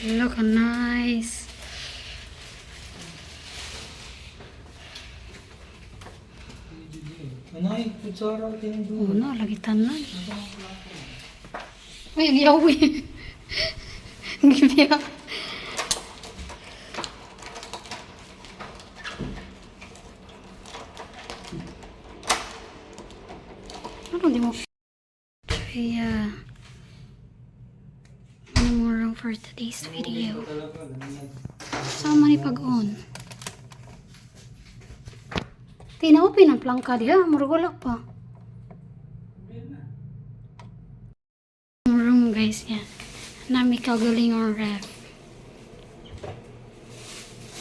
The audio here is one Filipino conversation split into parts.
Look how nice. Anay, kutsara tinidor. Oh, no, lagi tanan. Ay, ang yawi. Gibiya. Ano, di mo? Kaya, ano mo lang for today's video. Sama ni pag-on. Tinaupin ang plangka diha, murugulak pa. Room guys, yan. Nami kagaling ang ref.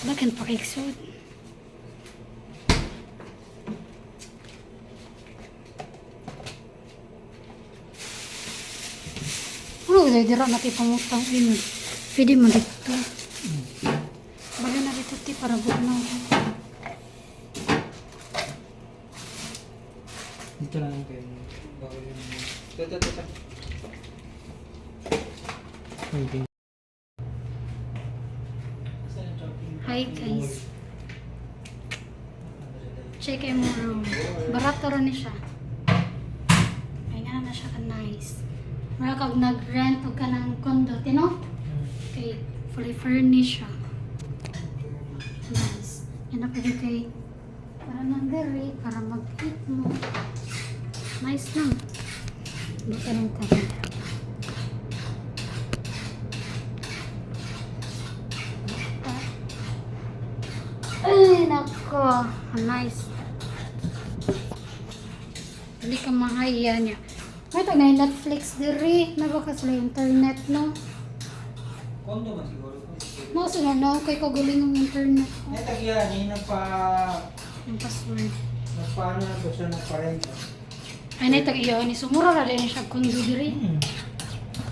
Bakan pakiksod. Ano ulit dira natin pamutang ini. Pwede mo dito. Baga na dito ti para buo na. Dito lang kayo. Bago yun. Ito. Okay. Hi guys. Check mo room. Barato rin siya. Ay nga na siya ka nice. Mara kag nag-rent o ka ng condo, tino? Okay, fully furnished siya. Nice. Yan na pwede kay para nang diri, para mag-eat mo. Nice lang. Dito lang tayo. Ay, nako. Nice. Hindi ka mahaya niya. May tagay Netflix diri. Nabakas lang internet, no? Kondo man siguro. No, sila, no? Kay kaguling ng internet. May tagyan, yung Yung password. nagpaano na to siya, nagparenta. Ay, naitag-iyo. Ni sumura na din siya kundo diri.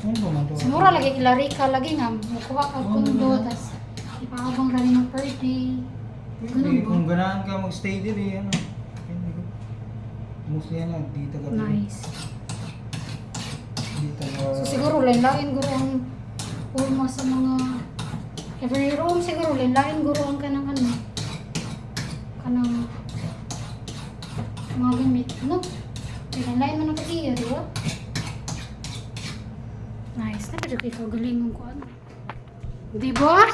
Kondo man to. Sumura lagi kilari ka lagi nga. Mukuha ka kundo. Tas ipahabang rin ng per day. Hindi, kung ganahan ka mag-stay diri, ano. Mostly yan, dito ka. Nice. Dito ka. So siguro lain guro ang pulma sa mga every room siguro lain guro ang kanang kanang mga gamit, no? Kaya lain man ang katiya, di ba? Nice. Nakadyo ikaw galing ko ano. Di ba?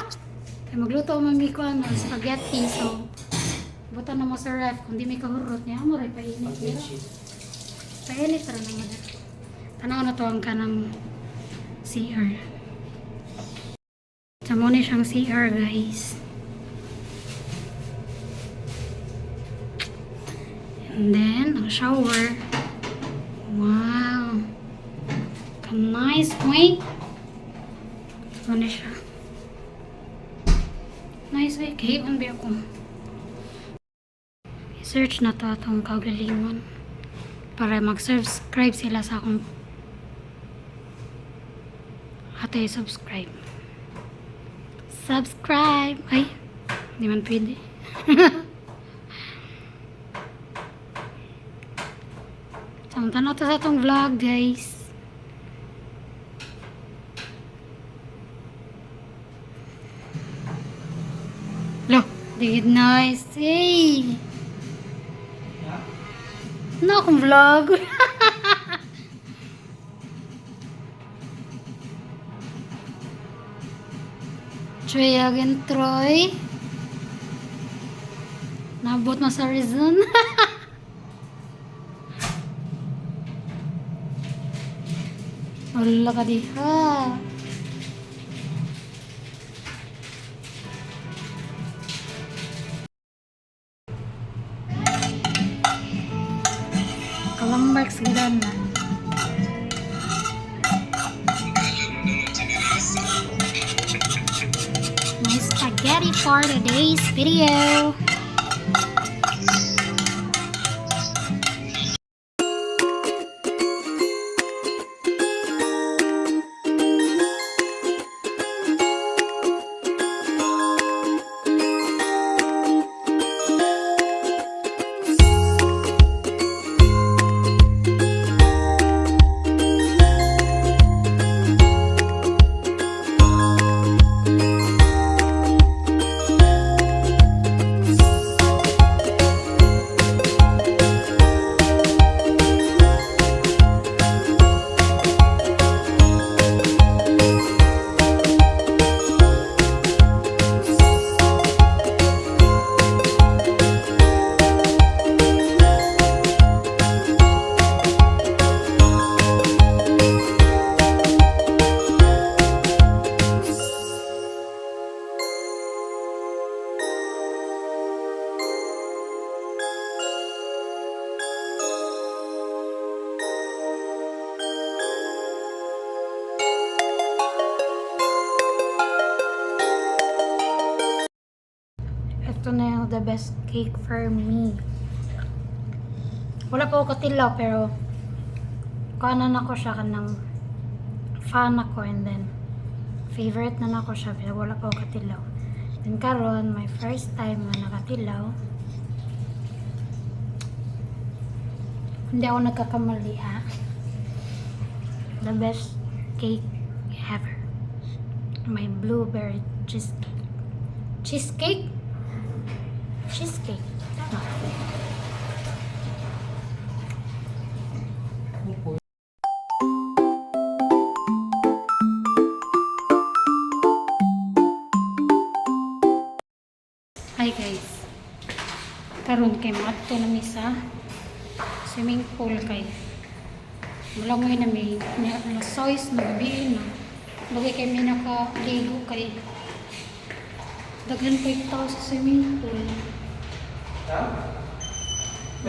Kaya magluto mami ko spaghetti. So, buta na mo sa ref. Kung di may kahurot niya, amo rin painit. Painit rin naman. Tanaw na to ang kanang CR. Tamo ni siyang CR, guys. And then, ang shower. Wow. Nice point. Ito na siya. Nice way. Kahiwan ba ako? I-search na to atong kagalingon. Para mag-subscribe sila sa akong atay subscribe. Subscribe! Ay! Hindi man pwede. Samtan na to sa atong vlog, guys. Lo! Digid nice! Hey! Na akong vlog. Troy again, Troy. Nabot na sa reason. Wala ka diha. Kalambarks gidan na. Nice spaghetti for today's video. best cake for me. Wala pa ako katilaw pero kanan ako siya kanang fan ako and then favorite na nako siya pero wala pa ako katilaw. Then karon my first time na nakatilaw. Hindi ako nagkakamali ha. The best cake ever. My blueberry cheesecake. Tama. Hi guys. Karon kay maadto na mi sa swimming pool kay malangoy na may alas 6 na gabi na. Bagay kay may nakaligo kay daghan pa itaw sa swimming pool. Ha?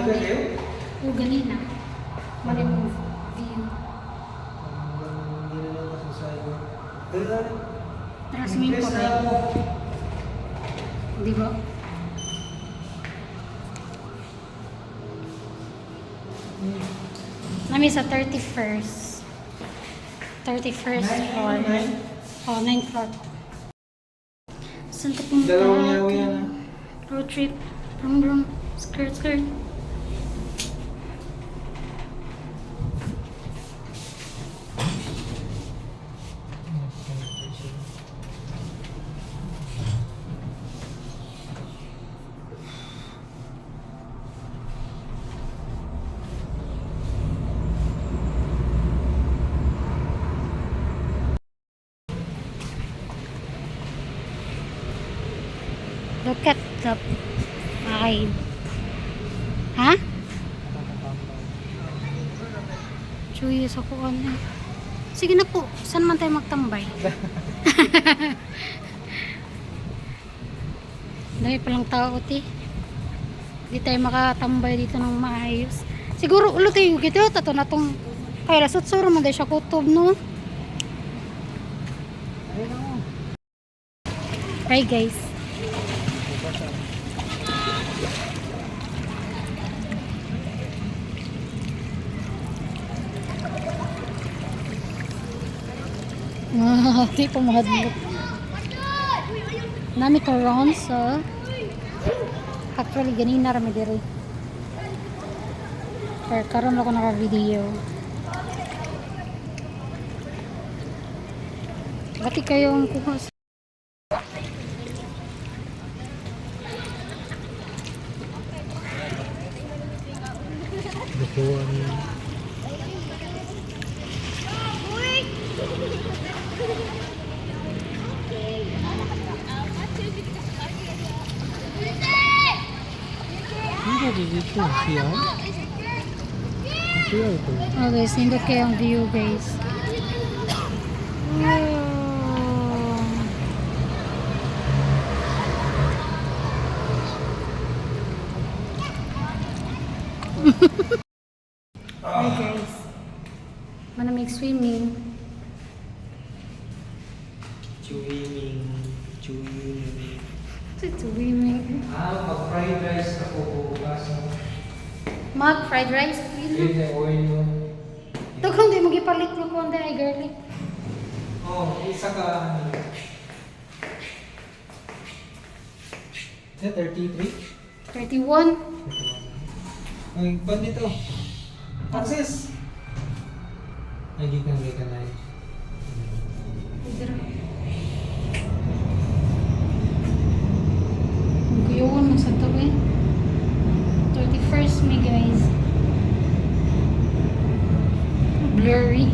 Magaliw? O ganina. Mali mo view. Hindi na lang masasayo. Pero na rin. Tara swimming pool right? Di ba? Nami sa 31st floor. Oh, 9th floor. Saan ka punta? Dalawang yawi yan ah. Road trip. Brum. Skirt. Look at the vibe. Ha? Chuyos ako ano. Sige na po. Saan man tayo magtambay? Dami palang tao, ti. Hindi tayo makatambay dito ng maayos. Siguro ulo tayo gitu. Tato na tong kaya lasot suro man dahil siya kutob, no? Hi guys. Di pa mahadlok. Nami karon sa actually ganina rami diri. Pero karon ako naka-video. Bati kayong kuha sa Okay, sindot kayo ang view guys. Hi guys. Manamig swimming. Swimming. Mag-fried rice ako bukas. Fried rice. Yun na oil yun. Daghang di magipalit mo kung ay garlic. Oh, isa ka ano. 33? 31. Ay, ba't dito? Access! Ay, gikan na yun. Ang kuyawan mo sa tabi. 31st May guys. Blurry.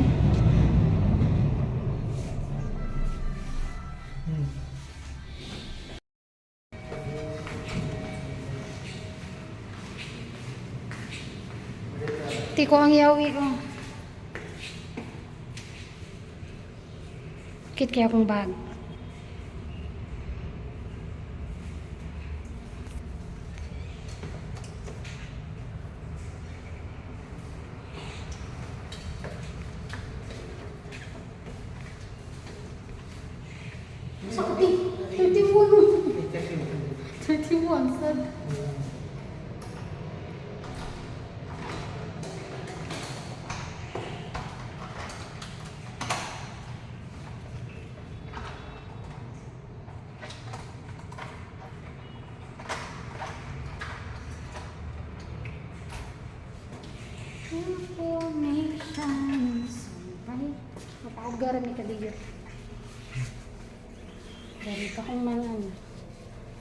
Ti ko ang yawi ko. Kit kaya akong bag. Sakti. 31. 31 sad. Gara mi kadigit. Dari ka kung mga ano.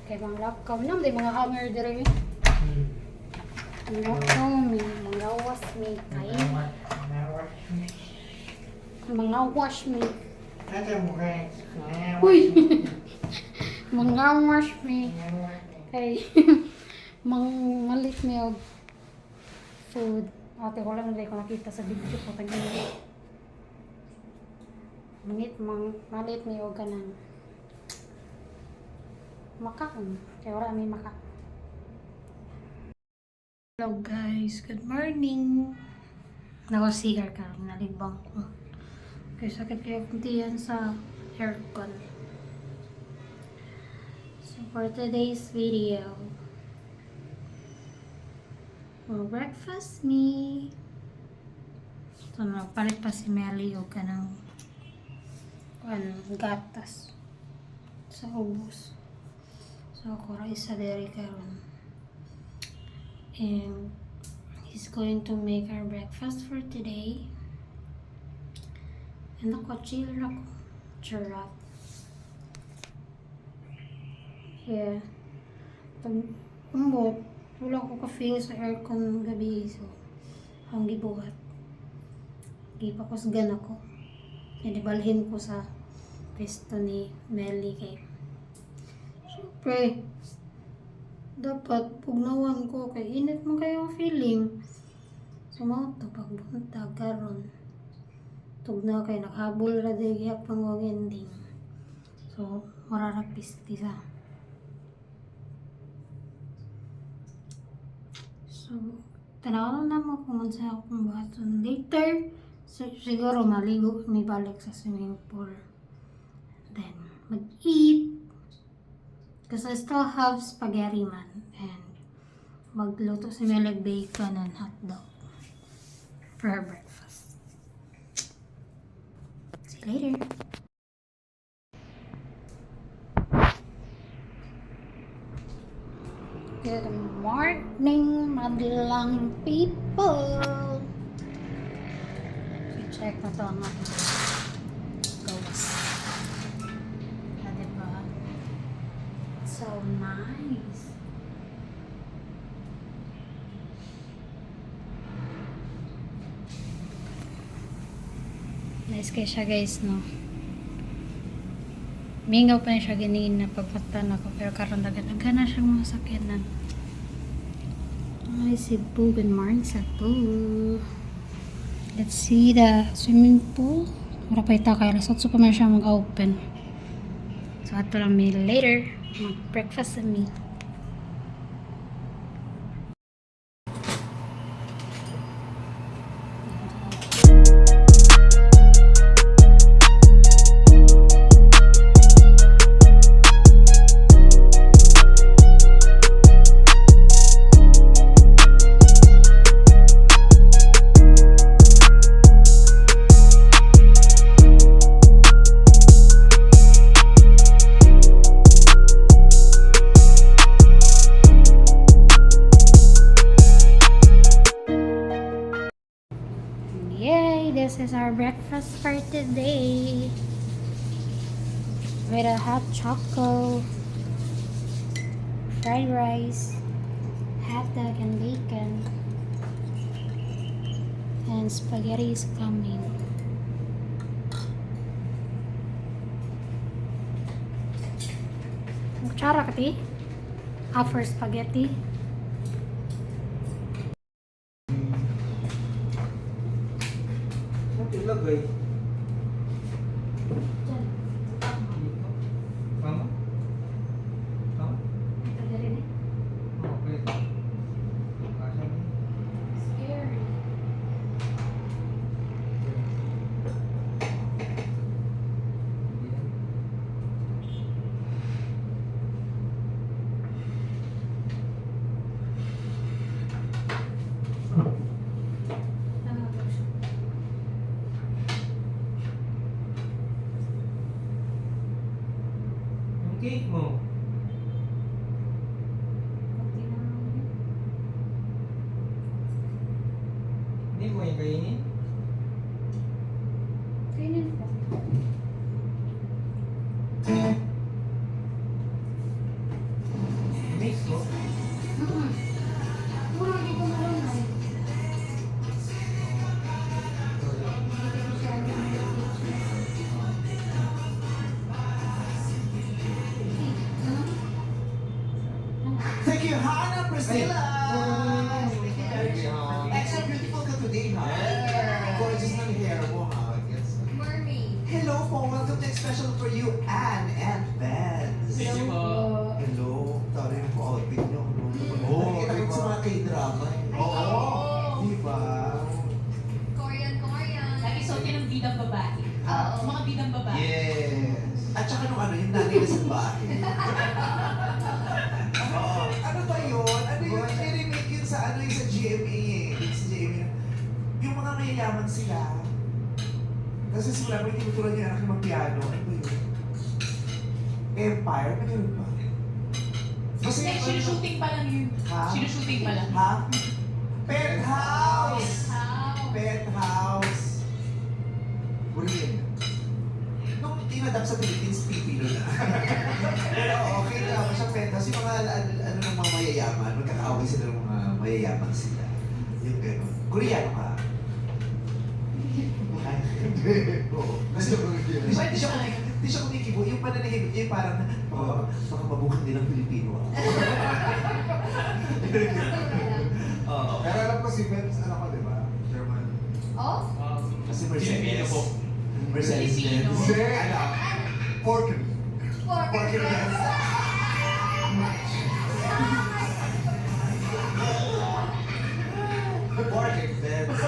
Kay mga lakaw lang, di mga hanger dire. Ang lakaw mi, mga was mi, kay mga wash mi. Uy! Mga wash mi. Kay malit mi og food. Ate ko lang ko nakita sa video ko tagin. Malit mi og kanang makaon. Kaya wala may maka. Hello guys, good morning. Nako-CR ka, nalibang ko. Kaya sakit kaya kunti yan sa aircon. So for today's video, breakfast me. So nagpalit pa si Melly o kanang gatas sa ubos. So ako ra isa diri karon. And he's going to make our breakfast for today. And ako, chill ako. Charot. Yeah. Pag wala ko ka-feel sa aircon gabi. So, ang gibuhat. Gipakusgan ako. Nanibalhin ko sa pesto ni Melly kay. Siyempre, dapat pugnawan ko kay init mo kayo ang feeling. So, mga ito, pagbuntag karon. Tugnaw kay naghabol ra di gyapon og ending. So, mararapisti sa. So, tanaw na mo kung unsa akong buhaton later. So, siguro maligo mi balik sa swimming pool. Then, mag-eat. Because I still have spaghetti man. And magluto si Meleg bacon and hotdog for her breakfast. See you later. Good morning, madlang people. So, check na to ang aking gawas. Ah, diba? So nice. Nice kayo siya guys, no? Mingaw pa na siya ganina pagpatan ako, pero karon dagan-dagan na siyang masakyanan. Ay, Cebu. Good morning, Cebu. Let's see the swimming pool. Mura pa ita kaya lasot so pa man siya mag-open. So ato lang me later. Mag-breakfast sa me. Yay! This is our breakfast for today. With a hot chocolate, fried rice, hot dog and bacon, and spaghetti is coming. Kutsara kati? For spaghetti. Ilagay. Mama? Mama? Okay. Scary. Yung cake mo. Hindi mo yung kainin? Kainin po. Mix ko. Mura dito mo lang ay. Thank you, Hannah Priscilla! Thank you. Extra beautiful ka today, ha? Gorgeous ng hair mo, ha? Yes. Mermaid. Hello po, welcome to Special for You, Anne and Benz. Thank you po. Hello, tari yung outfit niyo. Oo, Nakikita ko diba? sa mga K-drama. Oo. Di ba? Korean. Lagi suot yan ng bidang babae. Ah, Mga bidang babae. Yes. At saka nung ano, yung nanay na sa bahay. Ano ba yun? Ano yun? I-remake yun sa ano yung sa GMA eh. Yung sa GMA. Yung mga mayayaman sila. Kasi simula mo yung tinuturan niya anak ng mag-piano. Ano ba yun? Empire? Ano yun ba? Kasi Kasi sinushooting pa lang yun. Ha? Sinushooting pa lang. Ha? Penthouse! How? Penthouse! Brilliant. Nung tinadap sa Philippines, Pilipino na. Pero okay na, siya penthouse. Yung mga ano ng mga mayayaman, magkakaaway sila ng mga mayayaman sila. Yung gano'n. Koreano ka? Ay, hindi. Oo. Kasi di siya kumikibo. Yung pananahimik niya yung parang, baka mabukan nilang Pilipino. Oo. Pero alam ko si Benz, ano ko, di ba? German. Oh? Kasi Mercedes. Pilipino po. Mercedes Filipino. Benz. Ano? Porker. Porker Benz. Porker Benz.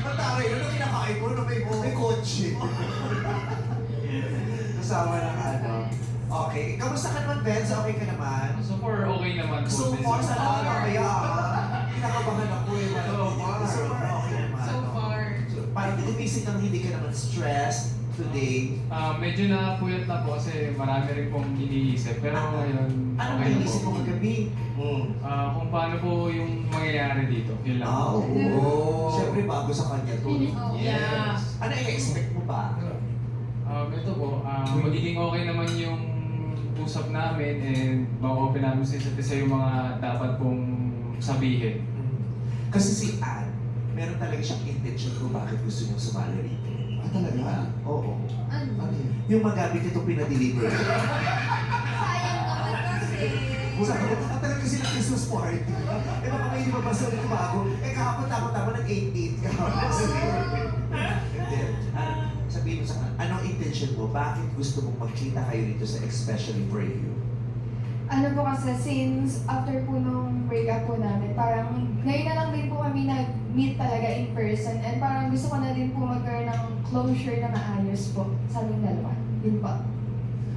Mataray yun, nung kinakain ko, nung may kotse. Kasama ng ano. Okay, kamusta ka naman, Benz? Okay ka naman? So far, okay naman po. So far, sana ka mamaya kinakabahan ako eh. So far. So far, okay naman. So no? far. So, parang gumising ng hindi ka naman stressed today. Medyo nakapuyat na po kasi marami rin pong iniisip. Pero ngayon, Anong okay na naisip mo po. kagabi? Kung paano po yung mangyayari dito. Yun lang. Ah, po. oo. Siyempre, bago sa kanya to. Oh. Yeah. Ano i-expect mo ba? Ito po, magiging okay naman yung usap namin and ma-open namin sa isa't isa yung mga dapat pong sabihin. Kasi si Anne, meron talaga siyang intention kung bakit gusto niyang sumali rito. Ah, talaga? Oo. Ano? Ano yun? Yung magamit itong pinadeliver. Sayang naman kasi. Sabi ko, talaga silang Christmas party. Eh baka may hindi pa basta ulit bago. Eh kahapon tama-tama nag-8-8 ka. And then, sabihin mo sa kanya, anong intention mo? Bakit gusto mong magkita kayo dito sa Especially For You? Ano po kasi, since after po nung breakup po namin, parang ngayon na lang din po kami nag-meet talaga in person and parang gusto ko na din po magkaroon ng closure na maayos po sa aming dalawa. Yun po.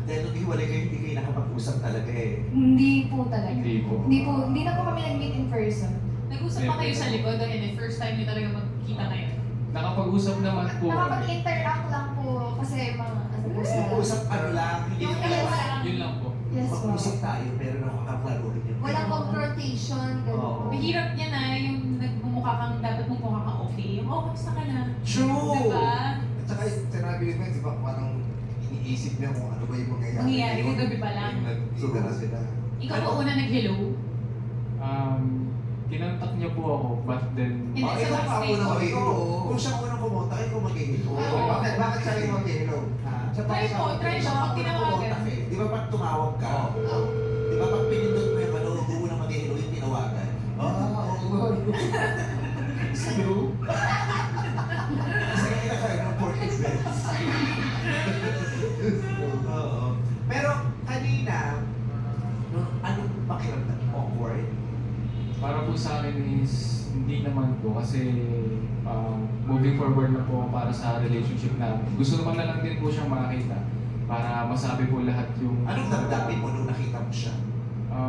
Dahil nung hiwalay kayo, hindi kayo nakapag-usap talaga eh. Hindi po talaga. Hindi po. Hindi na po kami nag-meet in person. Nag-usap pa kayo sa likod and then first time niyo talaga magkita ngayon. Nakapag-usap naman po. Nakapag-interact lang po kasi mga ano po sa... Usap ano lang, hindi Yung naman dalawa lang. Yun lang po. Yes po. mag-usap tayo, pero nakakaklaruhin yun. Walang confrontation. Oo. Ganun. Mahirap niya na yung nagmumukha kang, dapat mumukha kang okay. Yung, oh, kamusta ka na? True! Diba? At saka sinabi ni Benz, di ba, parang iniisip niya kung ano ba yung mangyayari. Mangyayari, ngayon. kagabi pa lang. Yung nagkita na sila. Ikaw ba una nag-hello? Kinontak niya po ako, but then... Hindi, Oh, sa ikaw pa backstage. unang mag-hello. Oo. Kung siya unang kumonta, ikaw mag-hello. Oo. Bakit siya yung mag-hello? Ha? Siya pa Try siya mo, mag-hello. try siya. Pag tinawagan. Kumontak eh. Di ba pag tumawag ka, Oo. di ba pag pinindot mo yung ano, hindi mo na mag-hello yung tinawagan. Oo. True? Kasi kinakain ng pork events. Oo. Pero kanina, anong pakiramdam? Awkward? Para po sa akin is hindi naman po kasi moving forward na po para sa relationship namin. Gusto naman na lang din po siyang makita para masabi po lahat yung... Anong damdamin mo nung nakita mo siya?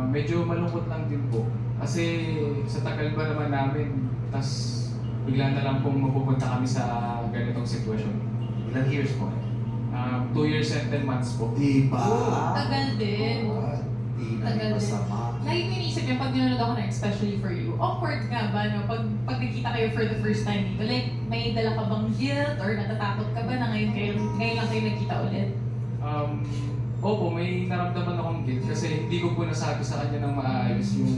Medyo malungkot lang din po. Kasi sa tagal ba naman namin, tas bigla na lang pong mapupunta kami sa ganitong sitwasyon. Ilang years mo? 2 years and 10 months po. Di ba? Tagal din. Hindi na Tagal din. masama. Lagi ko iniisip yung pag nanonood ako ng Especially For You, awkward nga ba, no? Pag nagkita kayo for the first time dito, like, may dala ka bang guilt or natatakot ka ba na ngayon lang kayo nagkita ulit? Opo, may naramdaman akong guilt kasi hindi ko po nasabi sa kanya ng maayos yung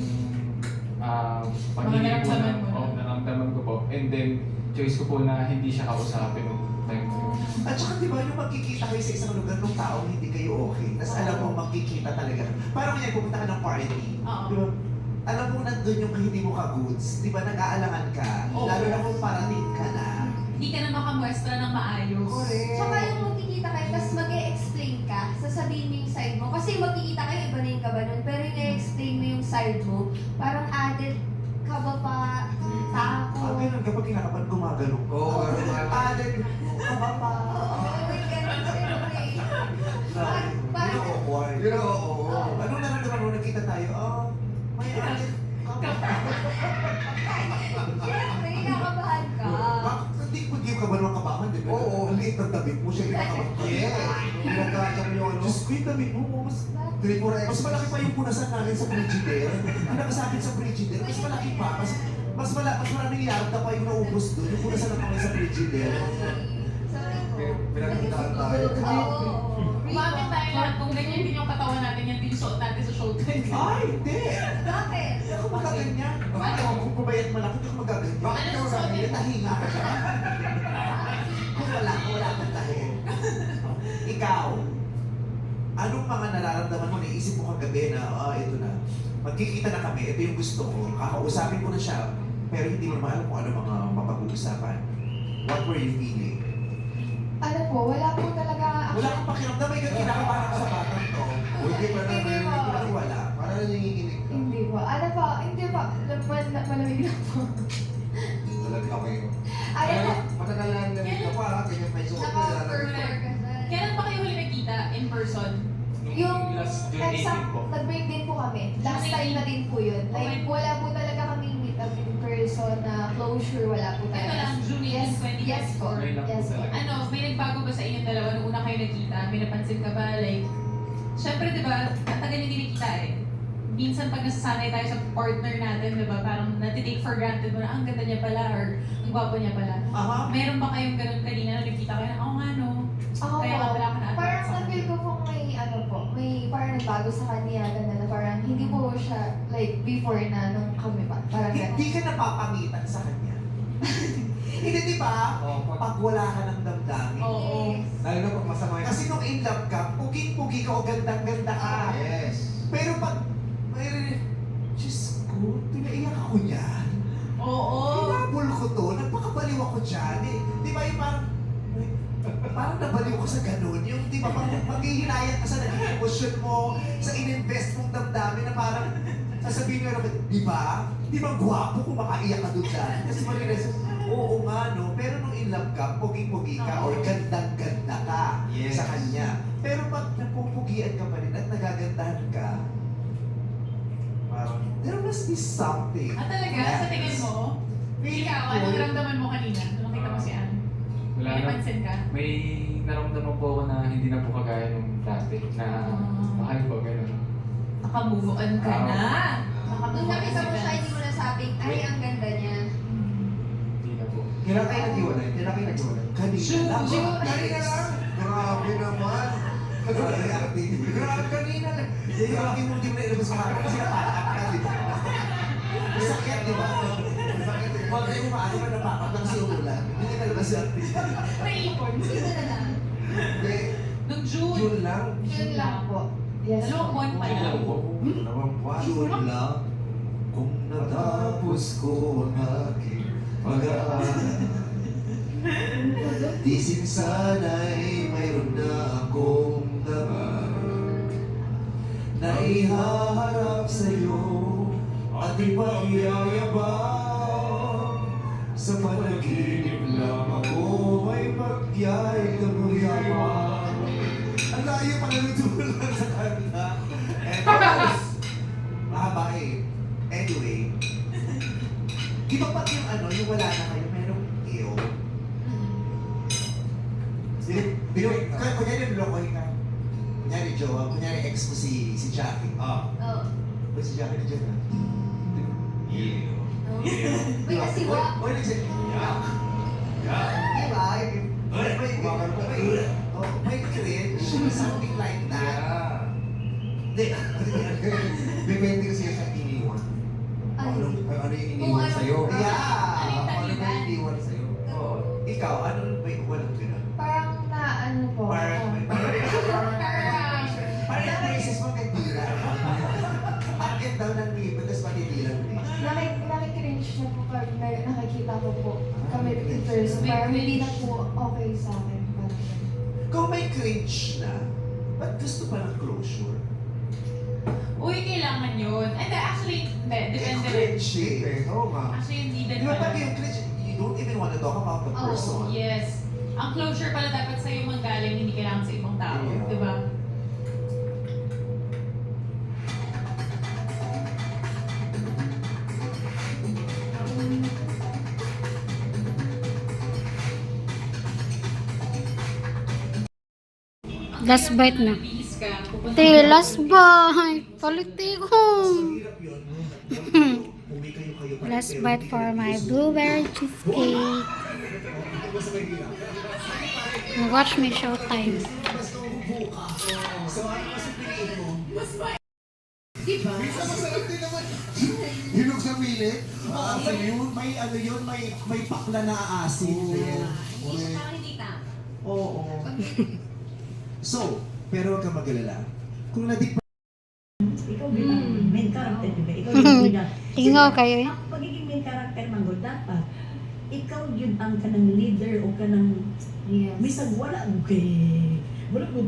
pagiging po naramdaman na, mo na. naramdaman ko po. And then, choice ko po na hindi siya kausapin nung time na yun. At saka di ba yung magkikita kayo sa isang lugar ng taong hindi kayo okay, tapos alam mo magkikita talaga. Parang kanya pumunta ka ng party, Oo. di ba? Alam mo nandun yung hindi mo ka-goods, di ba nag-aalangan ka, Oo. lalo na kung parating ka na. Hindi ka na makamuestra ng maayos. Correct. Tsaka yung magkikita kayo, tapos mag-e-explain ka, sasabihin mo yung side mo. Kasi yung magkikita kayo, iba na yung kabanon. Pero yung i-explain mo yung side mo, parang added ka ba pa, tako. Ganun kapag kinakapan gumagano. Oo, ganun nga. Added ka ba pa? May ganun sa'yo eh. Parang awkward. Pero oo. Anong nararamdaman mo nakita tayo? May added ka ba pa? Siyempre, kinakabahan ka. Hindi ka ba naman kabahan, di ba? Oo. Ang liit ng damit mo, siya kinakabahan ka. Yes. Pinagkakam yung ano. Diyos ko, yung damit mo, mas 3-4X. mas malaki pa yung punasan natin sa Frigidaire. Ang nakasabi sa Frigidaire, mas malaki pa. Mas maraming yarda pa yung naubos doon. Yung punasan ng kamay sa Frigidaire. Sorry po. Pinagkakam tayo. Oo. Umapit tayo lahat kung ganyan din yung katawan natin, yan din yung suot natin sa showtime. Ay, hindi! Bakit? Hindi ako magaganyan. Bakit ako kung pabayat malaki, hindi ako magaganyan. Bakit Ano ikaw susuot sabi? mo? Tahinga ka siya. Kung wala akong tahi. Ikaw, anong mga nararamdaman mo, naisip mo kagabi na, ito na, magkikita na kami, ito yung gusto ko, kakausapin ko na siya, pero hindi mo naman alam kung ano mga mapag-uusapan. What were you feeling? Ano po, wala po talaga Wala kang pakiramdam, may kinakabahan ako sa batang to. Hindi pa na Hindi po. Parang wala. Parang nanginginig ka. Hindi po. Ano po, hindi po. Malamig na po. Walang kamay ko. Ano po, Matagal na nandito pa, ganyan pa yung suot mo. Naka-fur-fur ka dyan. Kailan pa kayo huli nagkita in person? yung last June 18 exact, po. nag-break din po kami. Last June time na din po yun. Like, Okay. wala po talaga kaming meet up in person na closure, wala po Ito talaga. lang, June 18, Yes, 2024. yes po. Ngayon lang po Yes po. talaga. Ano, may nagbago ba sa inyong dalawa nung una kayo nagkita? May napansin ka ba? Like, syempre, di ba, ang tagal hindi nakita eh. Minsan pag nasasanay tayo sa partner natin, di ba, parang natitake for granted mo na ang ganda niya pala or ang gwapo niya pala. Aha. Meron ba kayong ganun kanina na nagkita kayo na, oo nga no, Ako kaya po, wala ka na parang na-feel ko po may ano po, may parang nagbago sa kanya, ganda na parang hindi po siya like before na nung kami pa. Parang gano'n. Hindi ka napapangitan sa kanya. Hindi, di ba? Oo, Pag wala ka ng damdamin. Oo. lalo na pag masama yung... Kasi nung in love ka, puging-pugi ka o gandang-ganda ka. Yes. Pero pag may Diyos ko, pinaiyak ako niyan. Oo. Hinabol ko to, nagpakabaliw ako dyan. Di ba yung parang nabaliw ko sa ganun. Yung di ba, maghihinayang ka sa naging emosyon mo, sa in-invest mong damdamin na parang sasabihin mo naman, di ba? Di ba gwapo kung makaiyak ka doon dyan? Kasi marirealize, oo nga no, pero nung in love ka, pugi-pugi ka or gandang-ganda ka Yes. sa kanya. Pero pag napupugian ka pa rin at nagagandahan ka, parang, there must be something. Ah, talaga? Sa tingin mo? Ikaw, anong naramdaman mo kanina? Nung nakita mo si Ann? Wala May na. napansin ka? May naramdaman po ako na hindi na po kagaya nung dati na mahal ko, gano'n. Naka-move on ka na. Nung nakita mo siya, hindi mo nasabing, ay, ang ganda niya. Hindi na po. Kailan kayo nag-iwalay? Kailan kayo nag-iwalay? Kanina lang. Kanina lang. Grabe naman. Grabe acting. Grabe kanina lang. Hindi mo na ilabas sa harap kasi napatak ka, di ba? Masakit, di ba? Huwag kayo maano ka napapak ng si Ulan. Hindi ka nalabas sa acting. Naipon. Sino na lang? Hindi. Nung June. June lang. Yun lang po. Yes. Dalawang buwan pa Hindi lang. lang po. Dalawang buwan. Yun lang. Kung natapos ko ang aking pag-aaral, di sana'y mayroon na akong daman na ihaharap sa'yo at ipag-iyayabang. Sa panaginip lang ako may pagyay na mayabang. Ang layo pa lang sa kanta. Anyways, mahaba eh. Anyway, di ba pag yung ano, yung wala na kayo, merong iyo? Kunyari yung lokoy ka. Kunyari jowa, kunyari ex mo si Jackie. Ah. Oh. Ba't si Jackie nandiyan na? Yeah. May kasiwa. Oy, nagsabi. Yeah. Yeah. Diba? May cringe. Something like that. Yeah. Hindi. Depende kasi sa iniwan. Ano yung Kung iniwan ano- sa'yo? Yeah. Ano yung Ano yung tagitan? iniwan sa'yo? Oo. Ikaw, ano may walang gano'n? Parang na ano po. Parang braces mo kay Tila. Akit daw ng lipat, tapos matitilang braces. Nakikringe na po pag nakikita ko po kami in person. Parang hindi na po okay sa akin. Parang ganun. Kung may cringe na, ba't gusto pa ng closure? Uy, kailangan yun. And actually, hindi. Depende rin. Cringe eh. Oo nga. Actually, hindi din Di ba pag pala. yung cringe, you don't even want to talk about the Oh, person. Yes. Ang closure pala dapat sa'yo manggaling, hindi kailangan sa ibang tao. Yeah. Di ba? Last bite na. Bilis ka. pupunta Te, ka- last bite. Paliti ko. Hirap yun. Uwi kayo pa. Last bite for my blueberry cheesecake. Watch me Showtime. Masarap din naman. Hinog sa pilit. Sa yun, may ano yun, may pakla na asin. Oo. So, pero huwag kang mag-alala. Kung nadik Ikaw bilang main character, di ba? Ikaw yung bida. Ingaw kayo eh. Ang pagiging main character man ko, dapat ikaw yun ang kanang leader o kanang Yes. misag wala mo kay wala mo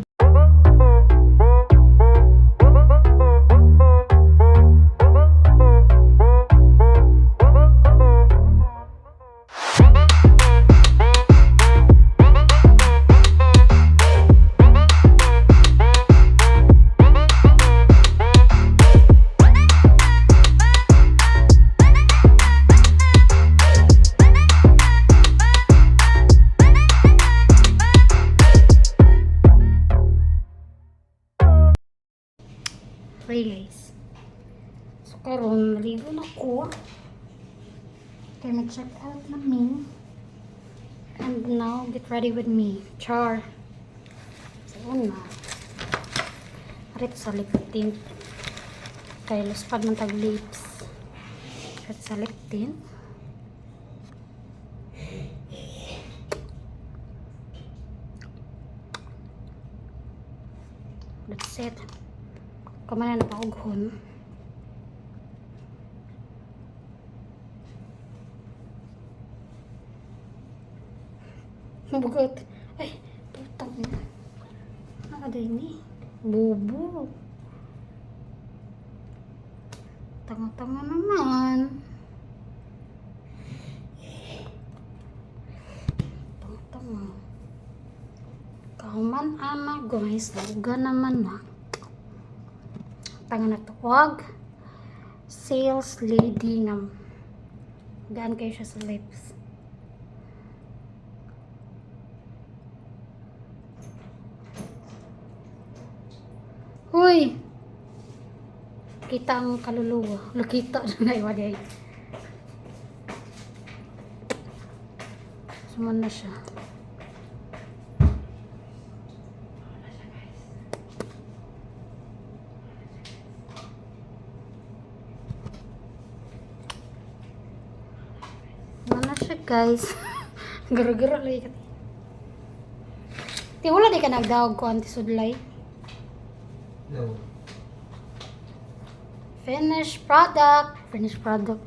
Okay guys. So karon maligo na ko. Kaya mag-check out na me. And now get ready with me. Char. So una. Arito sa lip tint. Kaya luspad man tag lips. Arito sa lip tint. That's it. Kamana na paughon. Mabugot. Ay, putang na. Nakaday ni. Bubo. Tanga-tanga naman. Tanga-tanga. Kauman ama guys. Luga naman na. Tanga na tuwag. Sales lady na gaan kayo siya sa lips. Uy! Kita ang kaluluwa. Nakita na iwaday. Suman na siya. Mana siya guys. Gara-gara lagi kat. Ti wala di ka nagdawag ko anti sudlay. No. Finished product. Finished product.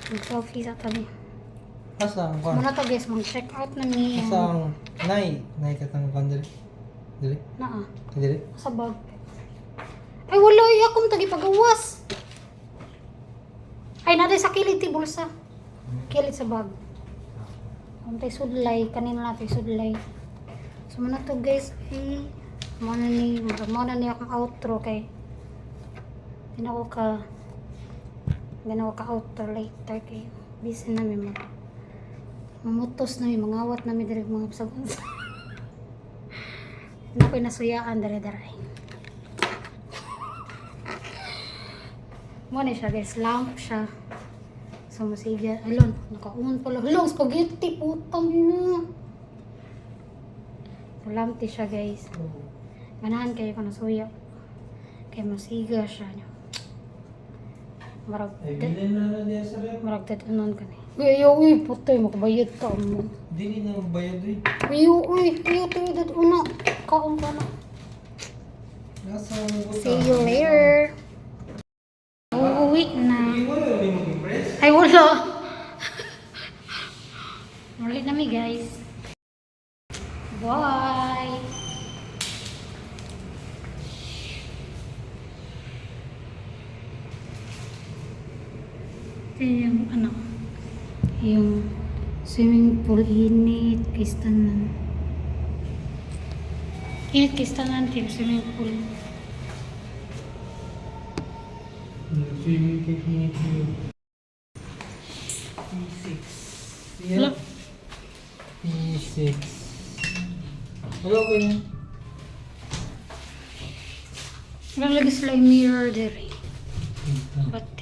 Mag-selfie sa tabi. Asang kwan? Muna to guys, mag-check out na ni Asang nay katang kwan diri. Diri. naa Diri. sa bag. Ay wala akong tagi pagawas. Ay naday sa kilid ti bulsa. Kilid sa bag. Untay sudlay, kanina natin sudlay. So muna to guys, muna ni akong outro kay ginawa ka outro later kay busy na may Mamutos na yung mga awat na may direct mga pasagon. Ano ko'y nasuyaan dare-dare. Muna siya guys, lamp siya. So masiga, alon, naka-on pala. Hello, spaghetti, putang ina. So lamp siya guys. Ganahan kayo kung nasuya. Kaya masiga siya. Marag, Ay, bilhin na na diyan sa ref. marag tatunon ka na. Uy, putay, makabayad ka mo. Dili na magbayad eh. Uy, tayo una. Kaon ka na. Nasa mga buta. See you later. Uuwi na. Hindi mo yun, hindi mo impress. Ay, wala. Ulit na mi guys. Bye. Ito yung ano, yung swimming pool init, kistanan. Init kistanan, yung swimming pool. Swimming technique yun. P6. Wala. P6. Wala ko yun. Wala lagi sila yung mirror there. But